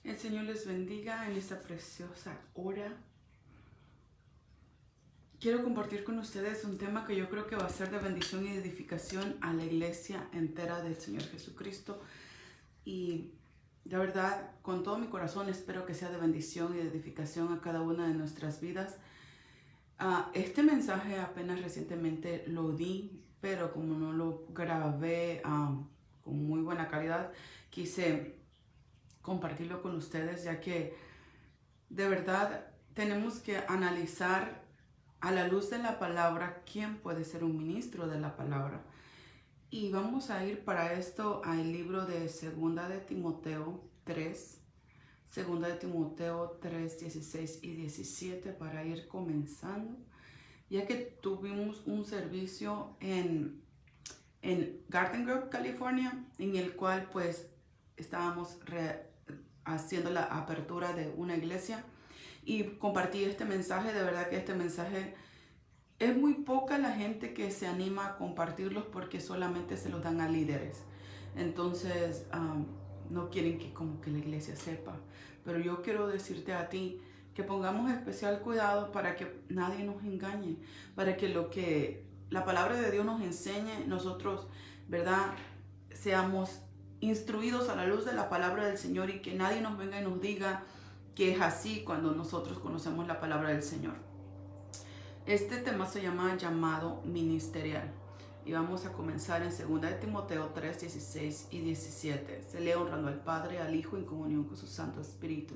El Señor les bendiga en esta preciosa hora. Quiero compartir con ustedes un tema que yo creo que va a ser de bendición y edificación a la iglesia entera del Señor Jesucristo. Y de verdad, con todo mi corazón espero que sea de bendición y de edificación a cada una de nuestras vidas. Este mensaje apenas recientemente lo di, pero como no lo grabé con muy buena calidad, quise compartirlo con ustedes, ya que de verdad tenemos que analizar a la luz de la palabra quién puede ser un ministro de la palabra. Y vamos a ir para esto al libro de Segunda de Timoteo 3, Segunda de Timoteo 3, 16 y 17 para ir comenzando, ya que tuvimos un servicio en Garden Grove, California, en el cual pues estábamos haciendo la apertura de una iglesia y compartí este mensaje. De verdad que este mensaje es muy poca la gente que se anima a compartirlos porque solamente se los dan a líderes. Entonces no quieren que como que la iglesia sepa. Pero yo quiero decirte a ti que pongamos especial cuidado para que nadie nos engañe, para que lo que la palabra de Dios nos enseñe, nosotros, ¿verdad?, seamos instruidos a la luz de la palabra del Señor y que nadie nos venga y nos diga que es así cuando nosotros conocemos la palabra del Señor. Este tema se llama llamado ministerial. Y vamos a comenzar en 2 de Timoteo 3, 16 y 17. Se lee honrando al Padre, al Hijo, en comunión con su Santo Espíritu.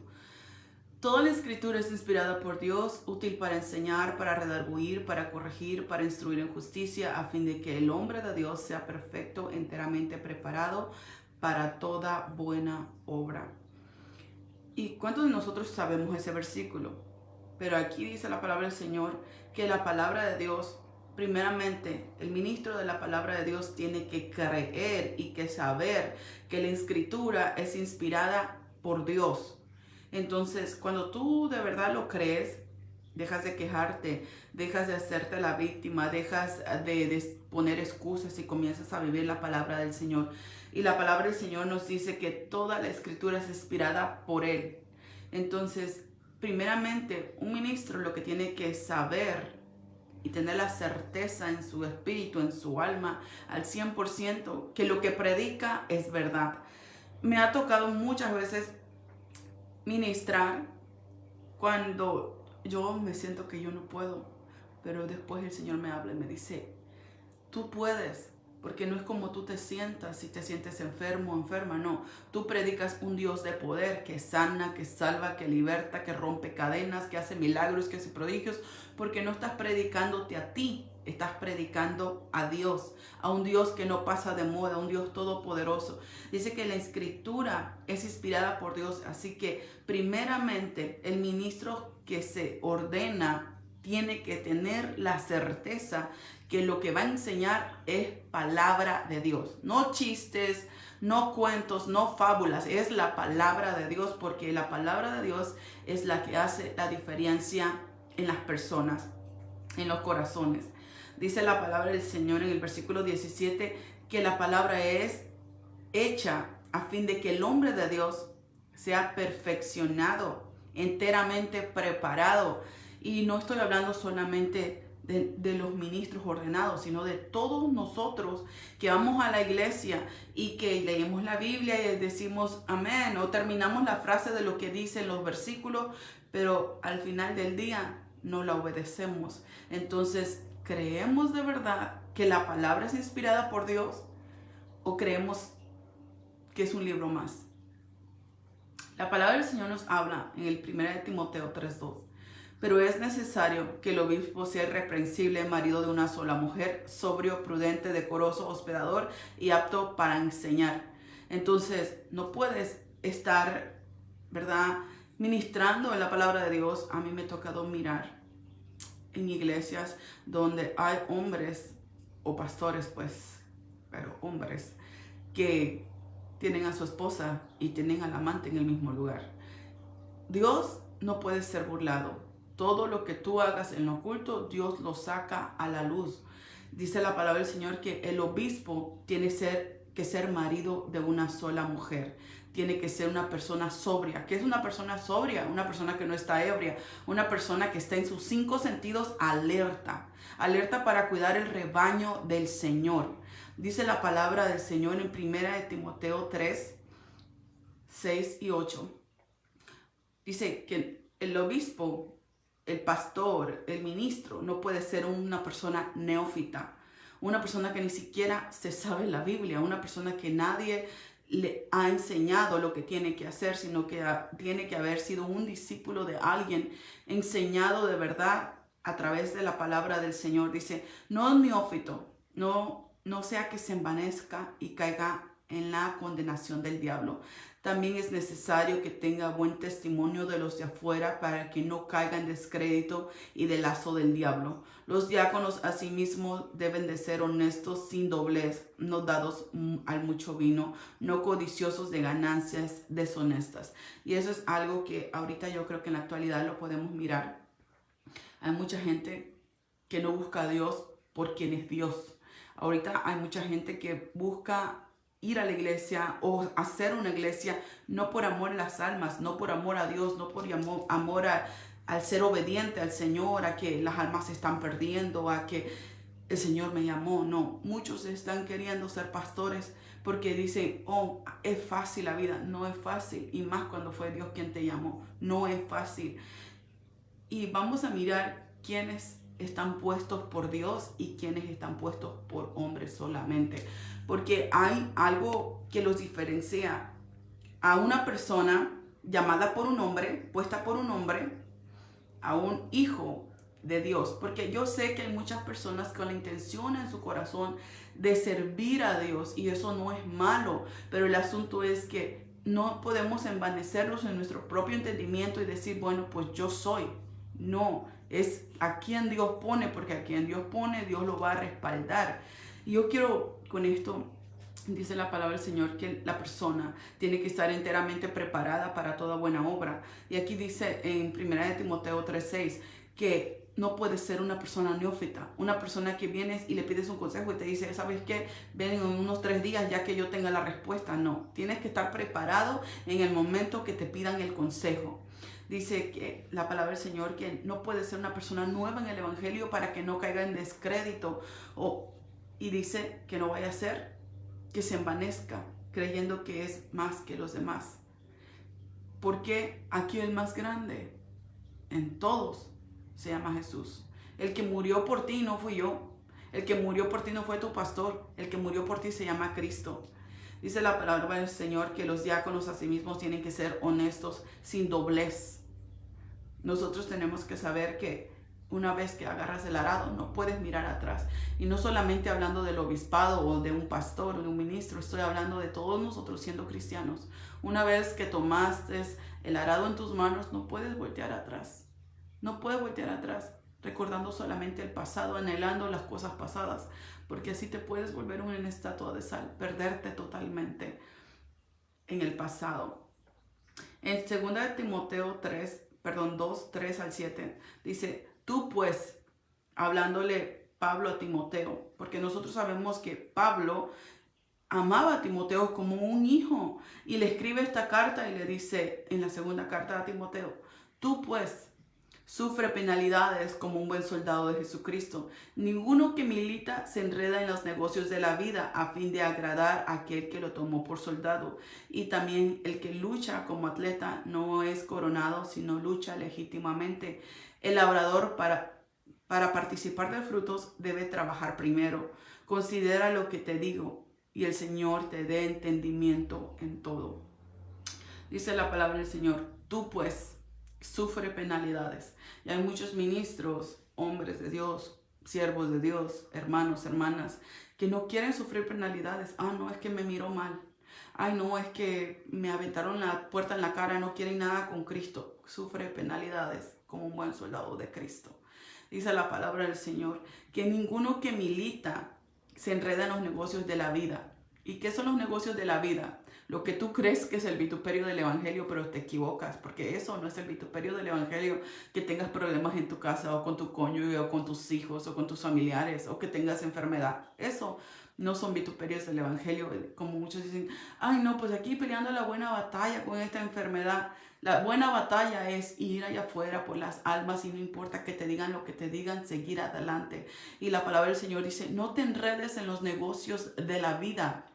Toda la Escritura es inspirada por Dios, útil para enseñar, para redarguir, para corregir, para instruir en justicia, a fin de que el hombre de Dios sea perfecto, enteramente preparado para toda buena obra. ¿Y cuántos de nosotros sabemos ese versículo? Pero aquí dice la palabra del Señor que la palabra de Dios, primeramente, el ministro de la palabra de Dios tiene que creer y que saber que la Escritura es inspirada por Dios. Entonces, cuando tú de verdad lo crees, dejas de quejarte, dejas de hacerte la víctima, dejas de poner excusas y comienzas a vivir la palabra del Señor. Y la palabra del Señor nos dice que toda la Escritura es inspirada por Él. Entonces, primeramente, un ministro lo que tiene que saber y tener la certeza en su espíritu, en su alma, al 100%, que lo que predica es verdad. Me ha tocado muchas veces ministrar cuando yo me siento que yo no puedo, pero después el Señor me habla y me dice, tú puedes, porque no es como tú te sientas, si te sientes enfermo o enferma, no. Tú predicas un Dios de poder que sana, que salva, que liberta, que rompe cadenas, que hace milagros, que hace prodigios, porque no estás predicándote a ti, estás predicando a Dios, a un Dios que no pasa de moda, a un Dios todopoderoso. Dice que la Escritura es inspirada por Dios, así que primeramente el ministro que se ordena tiene que tener la certeza que lo que va a enseñar es palabra de Dios. No chistes, no cuentos, no fábulas. Es la palabra de Dios, porque la palabra de Dios es la que hace la diferencia en las personas, en los corazones. Dice la palabra del Señor en el versículo 17 que la palabra es hecha a fin de que el hombre de Dios sea perfeccionado, enteramente preparado. Y no estoy hablando solamente de los ministros ordenados, sino de todos nosotros que vamos a la iglesia y que leemos la Biblia y decimos amén, o terminamos la frase de lo que dicen los versículos, pero al final del día no la obedecemos. Entonces, ¿creemos de verdad que la palabra es inspirada por Dios o creemos que es un libro más? La palabra del Señor nos habla en el 1 de Timoteo 3:2. Pero es necesario que el obispo sea irreprensible, marido de una sola mujer, sobrio, prudente, decoroso, hospedador y apto para enseñar. Entonces, no puedes estar, ¿verdad?, ministrando en la palabra de Dios. A mí me ha tocado mirar en iglesias donde hay hombres o pastores, pues, pero hombres que tienen a su esposa y tienen al amante en el mismo lugar. Dios no puede ser burlado. Todo lo que tú hagas en lo oculto, Dios lo saca a la luz. Dice la palabra del Señor que el obispo tiene que ser marido de una sola mujer. Tiene que ser una persona sobria. ¿Qué es una persona sobria? Una persona que no está ebria. Una persona que está en sus 5 sentidos alerta. Alerta para cuidar el rebaño del Señor. Dice la palabra del Señor en 1 de Timoteo 3, 6 y 8. Dice que el obispo, el pastor, el ministro, no puede ser una persona neófita. Una persona que ni siquiera se sabe la Biblia. Una persona que nadie le ha enseñado lo que tiene que hacer, sino que tiene que haber sido un discípulo de alguien enseñado de verdad a través de la palabra del Señor. Dice, no es neófito, no sea que se envanezca y caiga en la condenación del diablo. También es necesario que tenga buen testimonio de los de afuera para que no caiga en descrédito y del lazo del diablo. Los diáconos asimismo deben de ser honestos, sin doblez, no dados al mucho vino, no codiciosos de ganancias deshonestas. Y eso es algo que ahorita yo creo que en la actualidad lo podemos mirar. Hay mucha gente que no busca a Dios por quien es Dios. Ahorita hay mucha gente que busca ir a la iglesia o hacer una iglesia no por amor a las almas, no por amor a Dios, no por amor al ser obediente al Señor, a que las almas se están perdiendo, a que el Señor me llamó. No, muchos están queriendo ser pastores porque dicen, oh, es fácil la vida. No es fácil, y más cuando fue Dios quien te llamó. No es fácil. Y vamos a mirar quiénes están puestos por Dios y quiénes están puestos por hombres solamente. Porque hay algo que los diferencia a una persona llamada por un hombre, puesta por un hombre, a un hijo de Dios. Porque yo sé que hay muchas personas con la intención en su corazón de servir a Dios, y eso no es malo, pero el asunto es que no podemos envanecernos en nuestro propio entendimiento y decir, bueno, pues yo soy. No, es a quien Dios pone, porque a quien Dios pone, Dios lo va a respaldar. Y yo quiero con esto, dice la palabra del Señor, que la persona tiene que estar enteramente preparada para toda buena obra. Y aquí dice en 1 de Timoteo 3:6 que no puede ser una persona neófita, una persona que vienes y le pides un consejo y te dice, ¿sabes qué? Ven en unos 3 días ya que yo tenga la respuesta. No, tienes que estar preparado en el momento que te pidan el consejo. Dice que la palabra del Señor que no puede ser una persona nueva en el Evangelio para que no caiga en descrédito. Y dice que no vaya a ser que se envanezca creyendo que es más que los demás. Porque aquí el más grande en todos se llama Jesús. El que murió por ti no fui yo. El que murió por ti no fue tu pastor. El que murió por ti se llama Cristo. Dice la palabra del Señor que los diáconos asimismo tienen que ser honestos, sin doblez. Nosotros tenemos que saber que una vez que agarras el arado no puedes mirar atrás. Y no solamente hablando del obispado o de un pastor o de un ministro, estoy hablando de todos nosotros siendo cristianos. Una vez que tomaste el arado en tus manos, no puedes voltear atrás. No puedes voltear atrás recordando solamente el pasado, anhelando las cosas pasadas, porque así te puedes volver una estatua de sal, perderte totalmente en el pasado. En 2 de Timoteo 2, 3 al 7, dice, tú pues, hablándole Pablo a Timoteo, porque nosotros sabemos que Pablo amaba a Timoteo como un hijo, y le escribe esta carta y le dice en la segunda carta a Timoteo, tú pues, sufre penalidades como un buen soldado de Jesucristo. Ninguno que milita se enreda en los negocios de la vida a fin de agradar a aquel que lo tomó por soldado. Y también el que lucha como atleta no es coronado, sino lucha legítimamente. El labrador para participar de frutos debe trabajar primero. Considera lo que te digo y el Señor te dé entendimiento en todo. Dice la palabra del Señor, tú pues, sufre penalidades. Y hay muchos ministros, hombres de Dios, siervos de Dios, hermanos, hermanas, que no quieren sufrir penalidades. No, es que me miró mal. Ay, no, es que me aventaron la puerta en la cara, no quieren nada con Cristo. Sufre penalidades como un buen soldado de Cristo. Dice la palabra del Señor, que ninguno que milita se enreda en los negocios de la vida. ¿Y qué son los negocios de la vida? Lo que tú crees que es el vituperio del Evangelio, pero te equivocas, porque eso no es el vituperio del Evangelio, que tengas problemas en tu casa, o con tu cónyuge, o con tus hijos, o con tus familiares, o que tengas enfermedad. Eso No son vituperios del Evangelio, como muchos dicen, ay no, pues aquí peleando la buena batalla con esta enfermedad. La buena batalla es ir allá afuera por las almas y no importa que te digan lo que te digan, seguir adelante. Y la palabra del Señor dice, no te enredes en los negocios de la vida.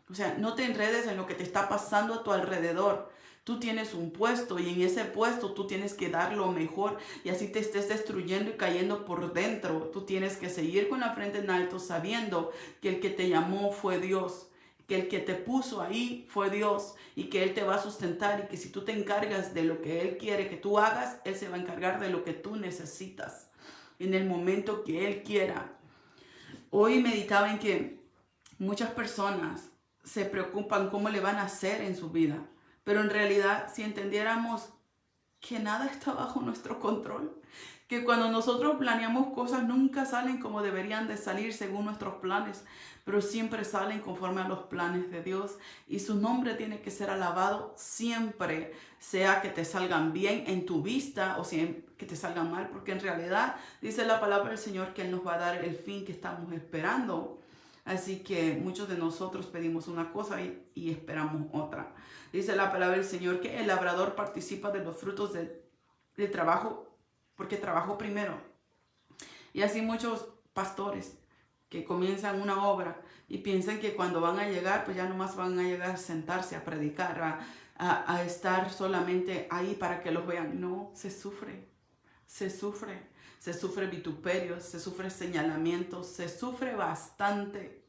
O sea, no te enredes en lo que te está pasando a tu alrededor. Tú tienes un puesto y en ese puesto tú tienes que dar lo mejor y así te estés destruyendo y cayendo por dentro. Tú tienes que seguir con la frente en alto sabiendo que el que te llamó fue Dios, que el que te puso ahí fue Dios y que Él te va a sustentar y que si tú te encargas de lo que Él quiere que tú hagas, Él se va a encargar de lo que tú necesitas en el momento que Él quiera. Hoy meditaba en que muchas personas se preocupan cómo le van a hacer en su vida. Pero en realidad, si entendiéramos que nada está bajo nuestro control, que cuando nosotros planeamos cosas nunca salen como deberían de salir según nuestros planes, pero siempre salen conforme a los planes de Dios y su nombre tiene que ser alabado siempre, sea que te salgan bien en tu vista o sea que te salgan mal, porque en realidad dice la palabra del Señor que Él nos va a dar el fin que estamos esperando. Así que muchos de nosotros pedimos una cosa y esperamos otra. Dice la palabra del Señor que el labrador participa de los frutos del trabajo porque trabajó primero. Y así muchos pastores que comienzan una obra y piensan que cuando van a llegar, pues ya nomás van a llegar a sentarse, a predicar, a estar solamente ahí para que los vean. No, se sufre, se sufre. Se sufre vituperios, se sufre señalamientos, se sufre bastante.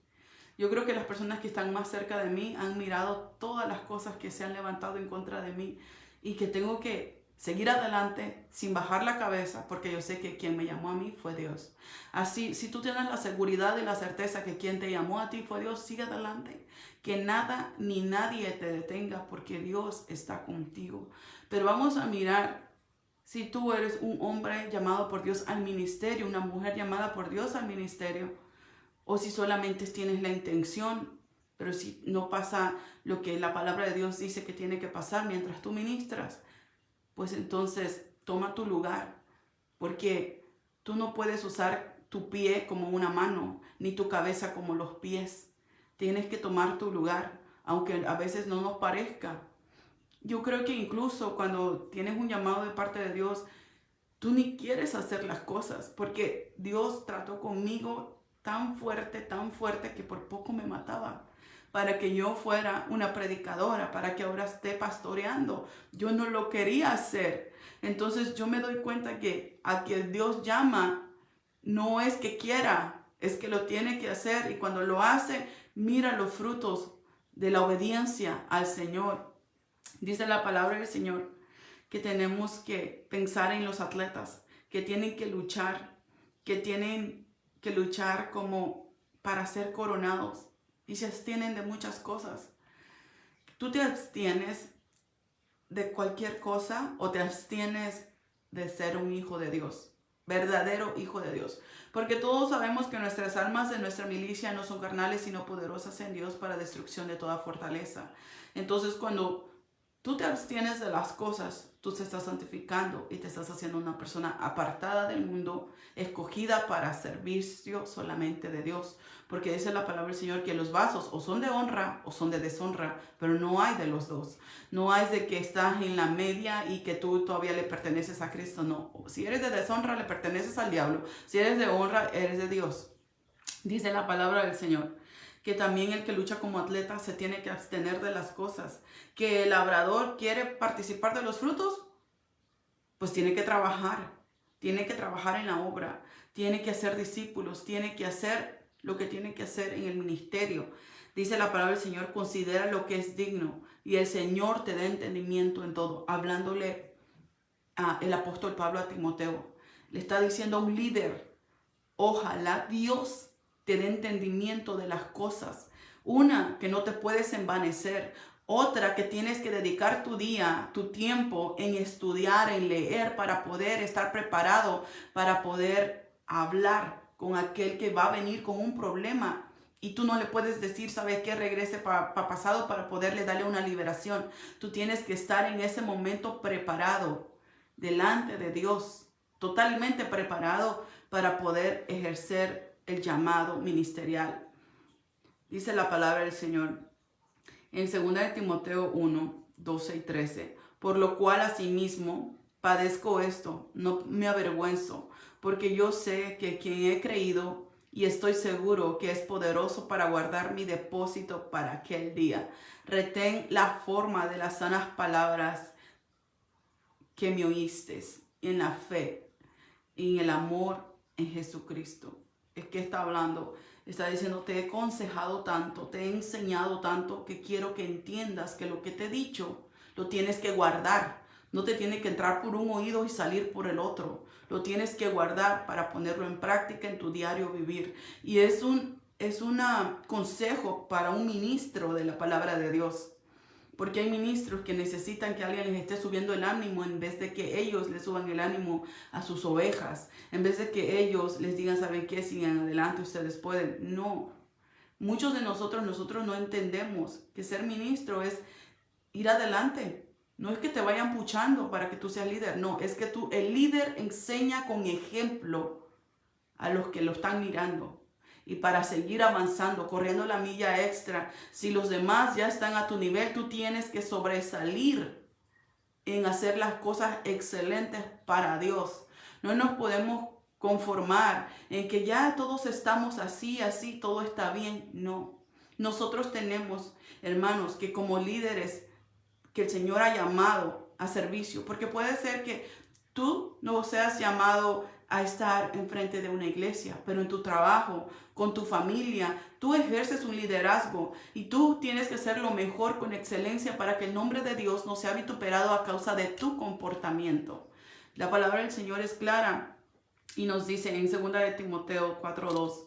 Yo creo que las personas que están más cerca de mí han mirado todas las cosas que se han levantado en contra de mí y que tengo que seguir adelante sin bajar la cabeza porque yo sé que quien me llamó a mí fue Dios. Así, si tú tienes la seguridad y la certeza que quien te llamó a ti fue Dios, sigue adelante. Que nada ni nadie te detenga porque Dios está contigo. Pero vamos a mirar. Si tú eres un hombre llamado por Dios al ministerio, una mujer llamada por Dios al ministerio, o si solamente tienes la intención, pero si no pasa lo que la palabra de Dios dice que tiene que pasar mientras tú ministras, pues entonces toma tu lugar, porque tú no puedes usar tu pie como una mano, ni tu cabeza como los pies. Tienes que tomar tu lugar, aunque a veces no nos parezca. Yo creo que incluso cuando tienes un llamado de parte de Dios, tú ni quieres hacer las cosas, porque Dios trató conmigo tan fuerte que por poco me mataba, para que yo fuera una predicadora, para que ahora esté pastoreando. Yo no lo quería hacer. Entonces yo me doy cuenta que a quien Dios llama no es que quiera, es que lo tiene que hacer y cuando lo hace, mira los frutos de la obediencia al Señor. Dice la palabra del Señor que tenemos que pensar en los atletas, que tienen que luchar como para ser coronados y se abstienen de muchas cosas. Tú te abstienes de cualquier cosa o te abstienes de ser un hijo de Dios, verdadero hijo de Dios. Porque todos sabemos que nuestras armas de nuestra milicia no son carnales, sino poderosas en Dios para destrucción de toda fortaleza. Entonces, cuando tú te abstienes de las cosas, tú te estás santificando y te estás haciendo una persona apartada del mundo, escogida para servicio solamente de Dios. Porque dice la palabra del Señor que los vasos o son de honra o son de deshonra, pero no hay de los dos. No hay de que estás en la media y que tú todavía le perteneces a Cristo. No, si eres de deshonra le perteneces al diablo. Si eres de honra eres de Dios. Dice la palabra del Señor que también el que lucha como atleta se tiene que abstener de las cosas. Que el labrador quiere participar de los frutos, pues tiene que trabajar en la obra, tiene que hacer discípulos, tiene que hacer lo que tiene que hacer en el ministerio. Dice la palabra del Señor, considera lo que es digno y el Señor te da entendimiento en todo. Hablándole el apóstol Pablo a Timoteo, le está diciendo a un líder, ojalá Dios te dé entendimiento de las cosas. Una, que no te puedes envanecer. Otra, que tienes que dedicar tu día, tu tiempo en estudiar, en leer para poder estar preparado, para poder hablar con aquel que va a venir con un problema. Y tú no le puedes decir, ¿sabes qué? Regrese para pasado para poderle darle una liberación. Tú tienes que estar en ese momento preparado delante de Dios, totalmente preparado para poder ejercer el llamado ministerial. Dice la palabra del Señor en 2 de Timoteo 1, 12 y 13. Por lo cual asimismo padezco esto, no me avergüenzo, porque yo sé que quien he creído y estoy seguro que es poderoso para guardar mi depósito para aquel día. Retén la forma de las sanas palabras que me oíste en la fe y en el amor en Jesucristo. Es que está hablando, está diciendo, te he aconsejado tanto, te he enseñado tanto que quiero que entiendas que lo que te he dicho lo tienes que guardar. No te tiene que entrar por un oído y salir por el otro. Lo tienes que guardar para ponerlo en práctica en tu diario vivir. Y es un consejo para un ministro de la palabra de Dios. Porque hay ministros que necesitan que alguien les esté subiendo el ánimo en vez de que ellos le suban el ánimo a sus ovejas. En vez de que ellos les digan, ¿saben qué? Sigan adelante, ustedes pueden. No. Muchos de nosotros no entendemos que ser ministro es ir adelante. No es que te vayan puchando para que tú seas líder. No, es que el líder enseña con ejemplo a los que lo están mirando. Y para seguir avanzando, corriendo la milla extra, si los demás ya están a tu nivel, tú tienes que sobresalir en hacer las cosas excelentes para Dios. No nos podemos conformar en que ya todos estamos así, todo está bien. No. Nosotros tenemos, hermanos, que como líderes que el Señor ha llamado a servicio, porque puede ser que tú no seas llamado a estar enfrente de una iglesia, pero en tu trabajo, con tu familia, tú ejerces un liderazgo y tú tienes que hacer lo mejor con excelencia para que el nombre de Dios no sea vituperado a causa de tu comportamiento. La palabra del Señor es clara y nos dice en 2 de Timoteo 4:2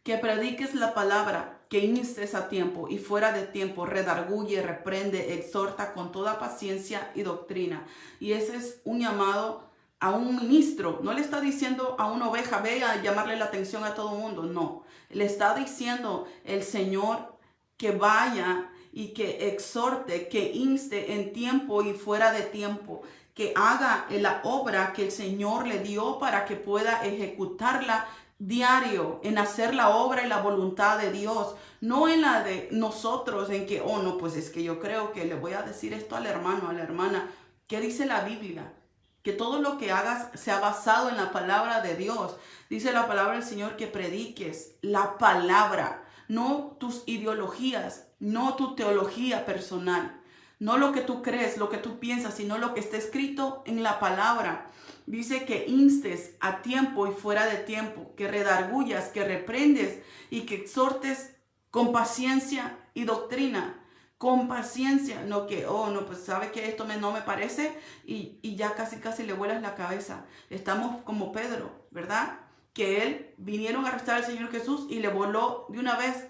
que prediques la palabra, que instes a tiempo y fuera de tiempo, redarguye, reprende, exhorta con toda paciencia y doctrina. Y ese es un llamado a un ministro. No le está diciendo a una oveja, ve a llamarle la atención a todo el mundo. No, le está diciendo el Señor que vaya y que exhorte, que inste en tiempo y fuera de tiempo, que haga la obra que el Señor le dio para que pueda ejecutarla diario, en hacer la obra y la voluntad de Dios, no en la de nosotros, en que, oh no, pues es que yo creo que le voy a decir esto al hermano, a la hermana. ¿Qué dice la Biblia? Que todo lo que hagas sea basado en la palabra de Dios. Dice la palabra del Señor que prediques la palabra, no tus ideologías, no tu teología personal, no lo que tú crees, lo que tú piensas, sino lo que está escrito en la palabra. Dice que instes a tiempo y fuera de tiempo, que redargullas, que reprendes y que exhortes con paciencia y doctrina. Con paciencia, no que, oh, no, pues sabe que esto no me parece y ya casi le vuelas la cabeza. Estamos como Pedro, ¿verdad? Que él vinieron a arrestar al Señor Jesús y le voló de una vez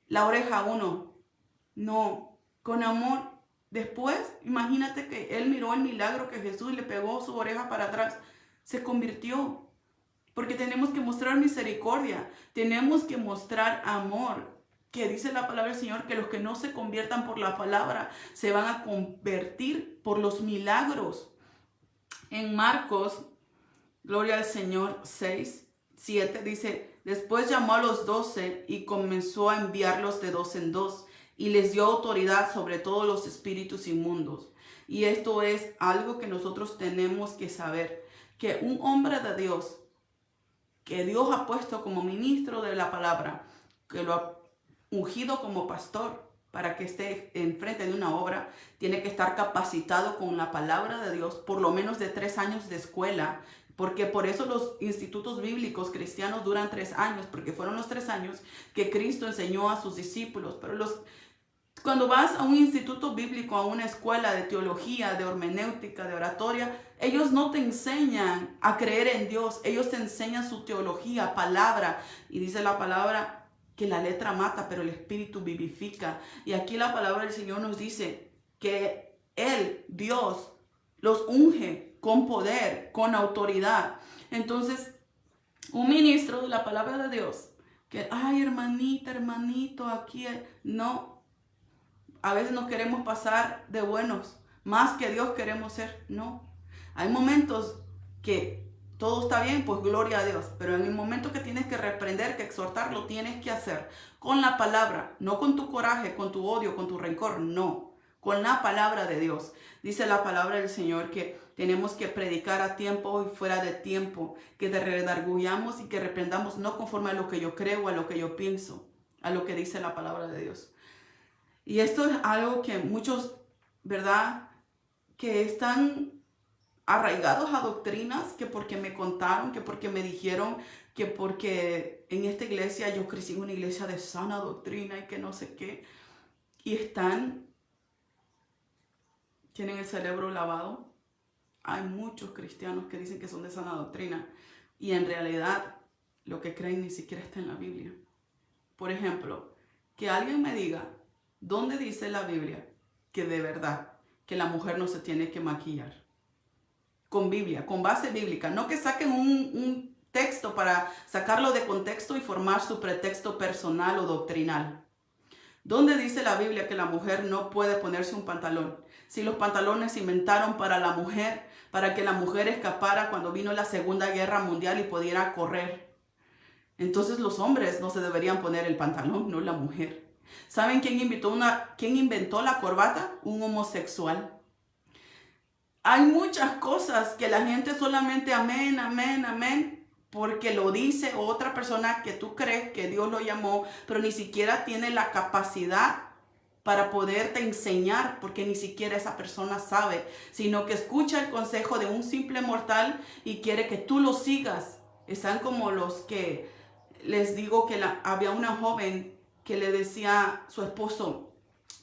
la oreja a uno. No, con amor. Después, imagínate que él miró el milagro que Jesús le pegó su oreja para atrás. Se convirtió. Porque tenemos que mostrar misericordia. Tenemos que mostrar amor. Que dice la palabra del Señor que los que no se conviertan por la palabra se van a convertir por los milagros. En Marcos, gloria al Señor, 6:7 dice, después llamó a los 12 y comenzó a enviarlos de dos en dos y les dio autoridad sobre todos los espíritus inmundos. Y esto es algo que nosotros tenemos que saber, que un hombre de Dios, que Dios ha puesto como ministro de la palabra, que lo ha ungido como pastor para que esté enfrente de una obra, tiene que estar capacitado con la palabra de Dios, por lo menos de 3 años de escuela, porque por eso los institutos bíblicos cristianos duran 3 años, porque fueron los 3 años que Cristo enseñó a sus discípulos. Pero cuando vas a un instituto bíblico, a una escuela de teología, de hermenéutica, de oratoria, ellos no te enseñan a creer en Dios, ellos te enseñan su teología, palabra, y dice la palabra que la letra mata, pero el espíritu vivifica. Y aquí la palabra del Señor nos dice que Él, Dios, los unge con poder, con autoridad. Entonces, un ministro de la palabra de Dios, que, ay, hermanita, hermanito, aquí, no. A veces nos queremos pasar de buenos, más que Dios queremos ser. No. Hay momentos que todo está bien, pues gloria a Dios. Pero en el momento que tienes que reprender, que exhortar, lo tienes que hacer con la palabra, no con tu coraje, con tu odio, con tu rencor, no, con la palabra de Dios. Dice la palabra del Señor que tenemos que predicar a tiempo y fuera de tiempo, que te redarguyamos y que reprendamos no conforme a lo que yo creo, a lo que yo pienso, a lo que dice la palabra de Dios. Y esto es algo que muchos, ¿verdad?, que están arraigados a doctrinas, que porque me contaron, que porque me dijeron, que porque en esta iglesia yo crecí en una iglesia de sana doctrina y que no sé qué, y tienen el cerebro lavado. Hay muchos cristianos que dicen que son de sana doctrina y en realidad lo que creen ni siquiera está en la Biblia. Por ejemplo, que alguien me diga, ¿dónde dice la Biblia que de verdad que la mujer no se tiene que maquillar? Con Biblia, con base bíblica. No que saquen un texto para sacarlo de contexto y formar su pretexto personal o doctrinal. ¿Dónde dice la Biblia que la mujer no puede ponerse un pantalón? Si los pantalones se inventaron para la mujer, para que la mujer escapara cuando vino la Segunda Guerra Mundial y pudiera correr. Entonces los hombres no se deberían poner el pantalón, no la mujer. ¿Saben quién inventó la corbata? Un homosexual. Hay muchas cosas que la gente solamente amén, amén, amén, porque lo dice otra persona que tú crees que Dios lo llamó, pero ni siquiera tiene la capacidad para poderte enseñar, porque ni siquiera esa persona sabe, sino que escucha el consejo de un simple mortal y quiere que tú lo sigas. Están como los que les digo que había una joven que le decía a su esposo,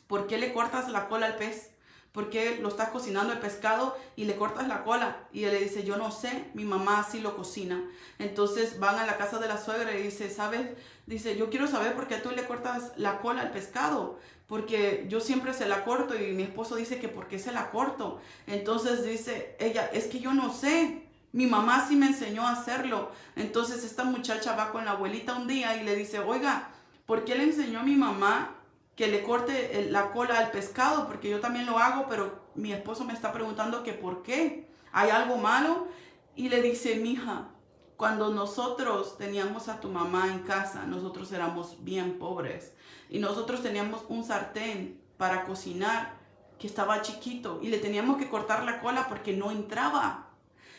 ¿por qué le cortas la cola al pez? ¿Por qué lo estás cocinando el pescado y le cortas la cola? Y él le dice, yo no sé, mi mamá así lo cocina. Entonces van a la casa de la suegra y dice, ¿sabes? Dice, yo quiero saber por qué tú le cortas la cola al pescado. Porque yo siempre se la corto y mi esposo dice que ¿por qué se la corto? Entonces dice ella, es que yo no sé. Mi mamá sí me enseñó a hacerlo. Entonces esta muchacha va con la abuelita un día y le dice, oiga, ¿por qué le enseñó a mi mamá que le corte la cola al pescado? Porque yo también lo hago, pero mi esposo me está preguntando que por qué. ¿Hay algo malo? Y le dice, mija, cuando nosotros teníamos a tu mamá en casa, nosotros éramos bien pobres. Y nosotros teníamos un sartén para cocinar que estaba chiquito y le teníamos que cortar la cola porque no entraba.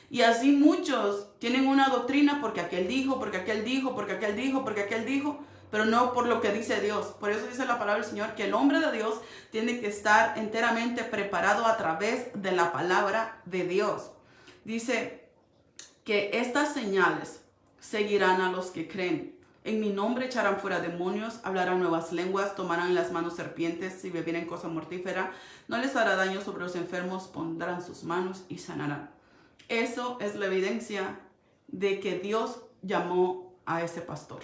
Y así muchos tienen una doctrina porque aquel dijo, porque aquel dijo, porque aquel dijo, porque aquel dijo, pero no por lo que dice Dios. Por eso dice la palabra del Señor que el hombre de Dios tiene que estar enteramente preparado a través de la palabra de Dios. Dice que estas señales seguirán a los que creen. En mi nombre echarán fuera demonios, hablarán nuevas lenguas, tomarán en las manos serpientes, si bebieren cosa mortífera, no les hará daño. Sobre los enfermos pondrán sus manos y sanarán. Eso es la evidencia de que Dios llamó a ese pastor.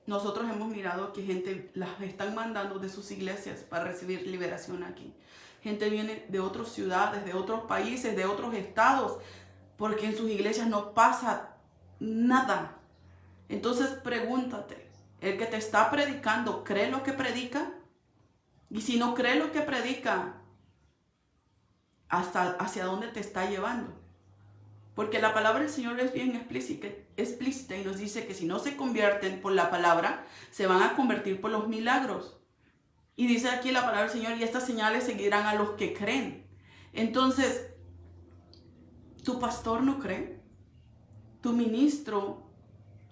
Nosotros hemos mirado que gente las están mandando de sus iglesias para recibir liberación aquí. Gente viene de otras ciudades, de otros países, de otros estados, porque en sus iglesias no pasa nada. Entonces pregúntate, ¿el que te está predicando cree lo que predica? Y si no cree lo que predica, ¿hacia dónde te está llevando? Porque la palabra del Señor es bien explícita y nos dice que si no se convierten por la palabra, se van a convertir por los milagros. Y dice aquí la palabra del Señor, y estas señales seguirán a los que creen. Entonces, ¿tu pastor no cree? ¿Tu ministro,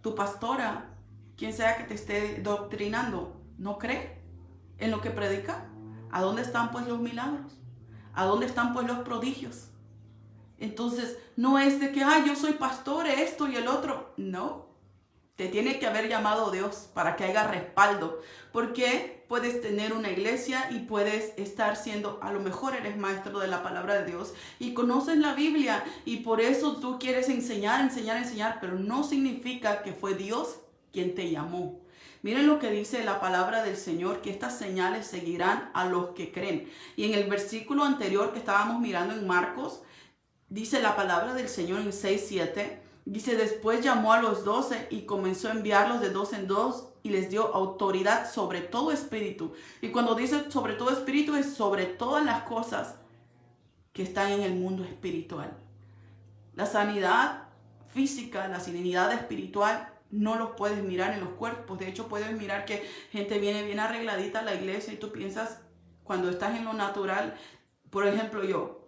tu pastora, quien sea que te esté doctrinando, no cree en lo que predica? ¿A dónde están pues los milagros? ¿A dónde están pues los prodigios? Entonces, no es de que, yo soy pastor, esto y el otro. No, te tiene que haber llamado Dios para que haya respaldo. Porque puedes tener una iglesia y puedes estar siendo, a lo mejor eres maestro de la palabra de Dios y conoces la Biblia y por eso tú quieres enseñar, pero no significa que fue Dios quien te llamó. Miren lo que dice la palabra del Señor, que estas señales seguirán a los que creen. Y en el versículo anterior que estábamos mirando en Marcos, dice la palabra del Señor en 6:7, dice, después llamó a los 12 y comenzó a enviarlos de 2 en 2 y les dio autoridad sobre todo espíritu. Y cuando dice sobre todo espíritu, es sobre todas las cosas que están en el mundo espiritual. La sanidad física, la sanidad espiritual, no los puedes mirar en los cuerpos. De hecho, puedes mirar que gente viene bien arregladita a la iglesia y tú piensas, cuando estás en lo natural, por ejemplo yo,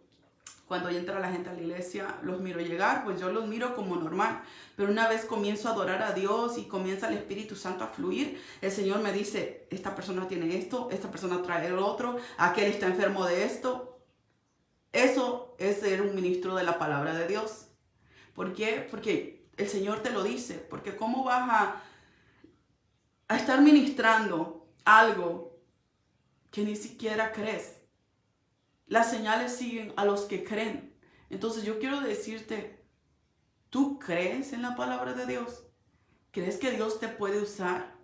cuando entra la gente a la iglesia, los miro llegar, pues yo los miro como normal. Pero una vez comienzo a adorar a Dios y comienza el Espíritu Santo a fluir, el Señor me dice, esta persona tiene esto, esta persona trae el otro, aquel está enfermo de esto. Eso es ser un ministro de la palabra de Dios. ¿Por qué? Porque el Señor te lo dice. Porque ¿cómo vas a estar ministrando algo que ni siquiera crees? Las señales siguen a los que creen. Entonces yo quiero decirte, ¿tú crees en la palabra de Dios? ¿Crees que Dios te puede usar?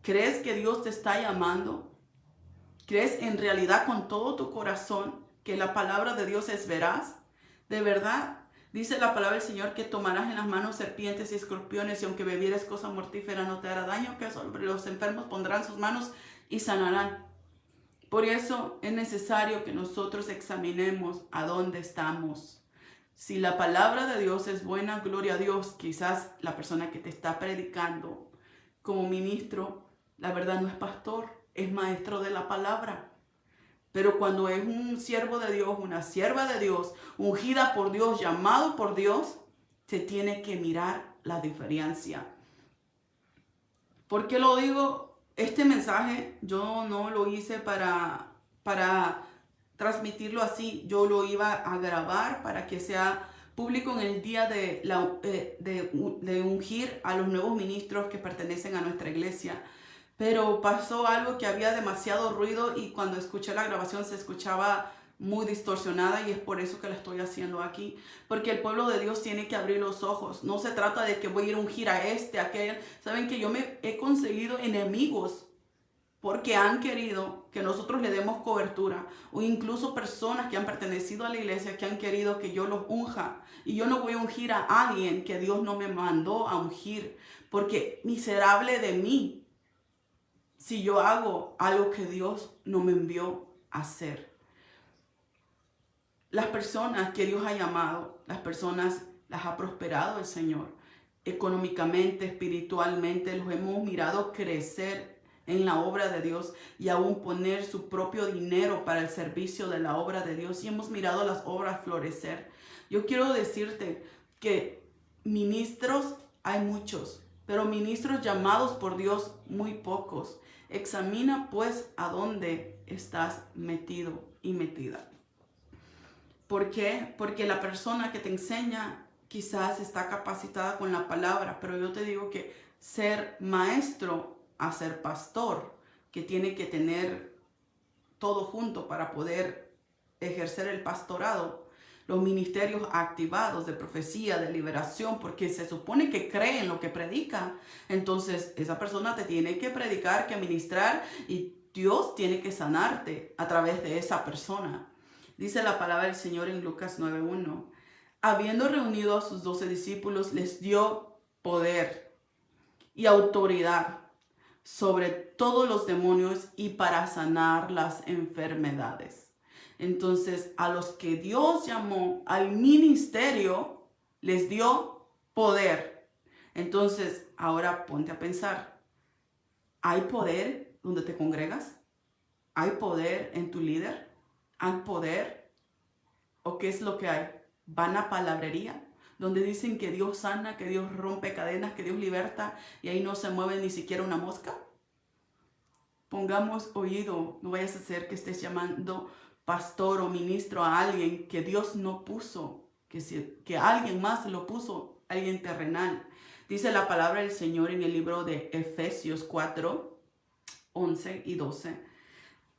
¿Crees que Dios te está llamando? ¿Crees en realidad con todo tu corazón que la palabra de Dios es veraz? De verdad, dice la palabra del Señor que tomarás en las manos serpientes y escorpiones y aunque bebieres cosa mortífera no te hará daño, que sobre los enfermos pondrán sus manos y sanarán. Por eso es necesario que nosotros examinemos a dónde estamos. Si la palabra de Dios es buena, gloria a Dios. Quizás la persona que te está predicando como ministro, la verdad no es pastor, es maestro de la palabra. Pero cuando es un siervo de Dios, una sierva de Dios, ungida por Dios, llamado por Dios, se tiene que mirar la diferencia. ¿Por qué lo digo? Este mensaje yo no lo hice para transmitirlo así. Yo lo iba a grabar para que sea público en el día de ungir a los nuevos ministros que pertenecen a nuestra iglesia. Pero pasó algo que había demasiado ruido y cuando escuché la grabación se escuchaba muy distorsionada y es por eso que la estoy haciendo aquí. Porque el pueblo de Dios tiene que abrir los ojos. No se trata de que voy a ir a ungir a a aquel. Saben que yo me he conseguido enemigos porque han querido que nosotros le demos cobertura, o incluso personas que han pertenecido a la iglesia que han querido que yo los unja. Y yo no voy a ungir a alguien que Dios no me mandó a ungir, porque miserable de mí si yo hago algo que Dios no me envió a hacer. Las personas que Dios ha llamado, las personas las ha prosperado el Señor. Económicamente, espiritualmente, los hemos mirado crecer en la obra de Dios y aún poner su propio dinero para el servicio de la obra de Dios. Y hemos mirado las obras florecer. Yo quiero decirte que ministros hay muchos, pero ministros llamados por Dios muy pocos. Examina pues a dónde estás metido y metida. ¿Por qué? Porque la persona que te enseña quizás está capacitada con la palabra, pero yo te digo que ser maestro a ser pastor, que tiene que tener todo junto para poder ejercer el pastorado, los ministerios activados de profecía, de liberación, porque se supone que cree en lo que predica. Entonces esa persona te tiene que predicar, que ministrar, y Dios tiene que sanarte a través de esa persona. Dice la palabra del Señor en Lucas 9:1. Habiendo reunido a sus 12 discípulos, les dio poder y autoridad sobre todos los demonios y para sanar las enfermedades. Entonces, a los que Dios llamó al ministerio, les dio poder. Entonces, ahora ponte a pensar. ¿Hay poder donde te congregas? ¿Hay poder en tu líder? ¿Hay poder? ¿O qué es lo que hay? ¿Vana palabrería? Donde dicen que Dios sana, que Dios rompe cadenas, que Dios liberta y ahí no se mueve ni siquiera una mosca. Pongamos oído, no vayas a ser que estés llamando pastor o ministro a alguien que Dios no puso, que alguien más lo puso, alguien terrenal. Dice la palabra del Señor en el libro de Efesios 4:11 y 12.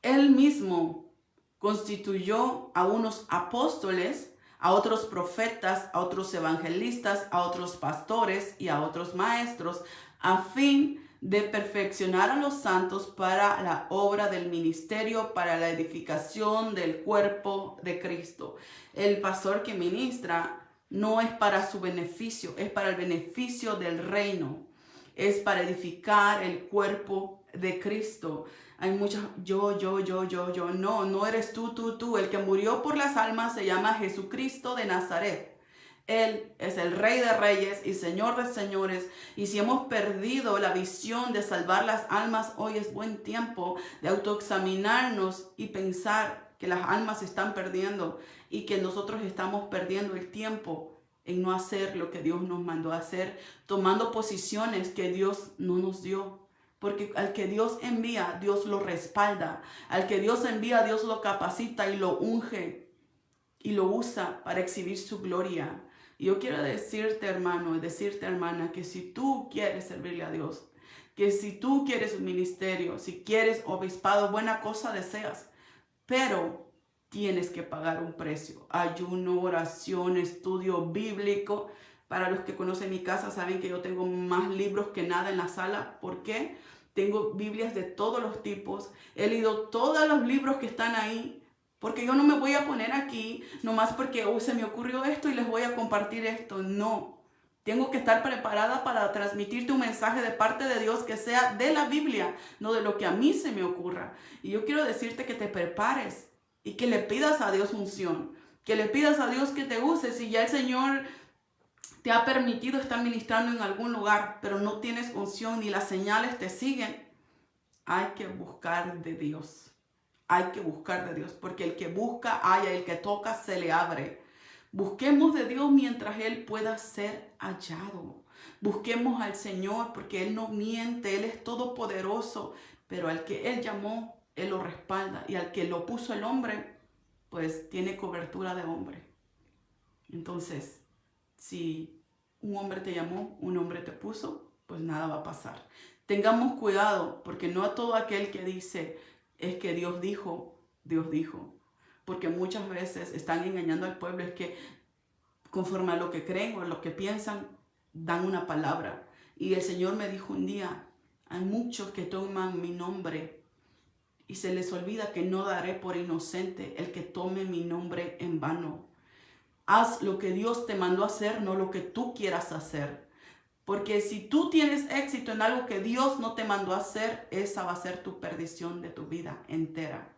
Él mismo constituyó a unos apóstoles, a otros profetas, a otros evangelistas, a otros pastores y a otros maestros, a fin de perfeccionar a los santos para la obra del ministerio, para la edificación del cuerpo de Cristo. El pastor que ministra no es para su beneficio, es para el beneficio del reino, es para edificar el cuerpo de Cristo. Hay muchas, yo, no eres tú. El que murió por las almas se llama Jesucristo de Nazaret. Él es el Rey de Reyes y Señor de Señores. Y si hemos perdido la visión de salvar las almas, hoy es buen tiempo de autoexaminarnos y pensar que las almas se están perdiendo y que nosotros estamos perdiendo el tiempo en no hacer lo que Dios nos mandó a hacer, tomando posiciones que Dios no nos dio. Porque al que Dios envía, Dios lo respalda. Al que Dios envía, Dios lo capacita y lo unge y lo usa para exhibir su gloria. Y yo quiero decirte, hermano, y decirte, hermana, que si tú quieres servirle a Dios, que si tú quieres un ministerio, si quieres obispado, buena cosa deseas, pero tienes que pagar un precio. Ayuno, oración, estudio bíblico. Para los que conocen mi casa saben que yo tengo más libros que nada en la sala. ¿Por qué? Tengo Biblias de todos los tipos. He leído todos los libros que están ahí. Porque yo no me voy a poner aquí nomás porque se me ocurrió esto y les voy a compartir esto. No. Tengo que estar preparada para transmitirte un mensaje de parte de Dios que sea de la Biblia, no de lo que a mí se me ocurra. Y yo quiero decirte que te prepares y que le pidas a Dios unción, que le pidas a Dios que te use. Si ya el Señor te ha permitido estar ministrando en algún lugar, pero no tienes unción ni las señales te siguen, hay que buscar de Dios. Hay que buscar de Dios, porque el que busca halla, el que toca se le abre. Busquemos de Dios mientras Él pueda ser hallado. Busquemos al Señor porque Él no miente, Él es todopoderoso, pero al que Él llamó, Él lo respalda. Y al que lo puso el hombre, pues tiene cobertura de hombre. Entonces, si un hombre te llamó, un hombre te puso, pues nada va a pasar. Tengamos cuidado, porque no a todo aquel que dice es que Dios dijo, Dios dijo. Porque muchas veces están engañando al pueblo, es que conforme a lo que creen o lo que piensan, dan una palabra. Y el Señor me dijo un día, hay muchos que toman mi nombre y se les olvida que no daré por inocente el que tome mi nombre en vano. Haz lo que Dios te mandó a hacer, no lo que tú quieras hacer. Porque si tú tienes éxito en algo que Dios no te mandó a hacer, esa va a ser tu perdición de tu vida entera.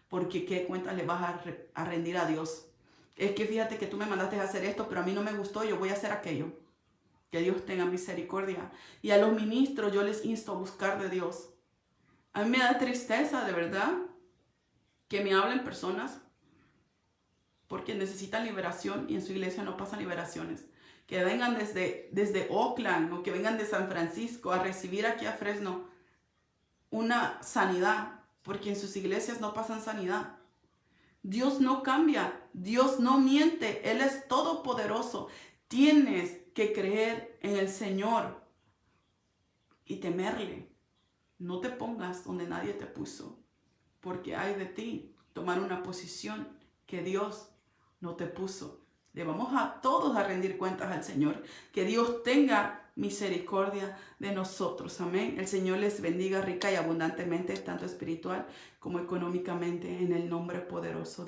Porque ¿qué cuentas le vas a rendir a Dios? Es que fíjate que tú me mandaste a hacer esto, pero a mí no me gustó, yo voy a hacer aquello. Que Dios tenga misericordia. Y a los ministros yo les insto a buscar de Dios. A mí me da tristeza, de verdad, que me hablen personas porque necesitan liberación y en su iglesia no pasan liberaciones. Que vengan desde Oakland o que vengan de San Francisco a recibir aquí a Fresno una sanidad, porque en sus iglesias no pasan sanidad. Dios no cambia, Dios no miente, Él es todopoderoso. Tienes que creer en el Señor y temerle. No te pongas donde nadie te puso, porque hay de ti tomar una posición que Dios no te puso. Le vamos a todos a rendir cuentas al Señor. Que Dios tenga misericordia de nosotros. Amén. El Señor les bendiga rica y abundantemente, tanto espiritual como económicamente, en el nombre poderoso de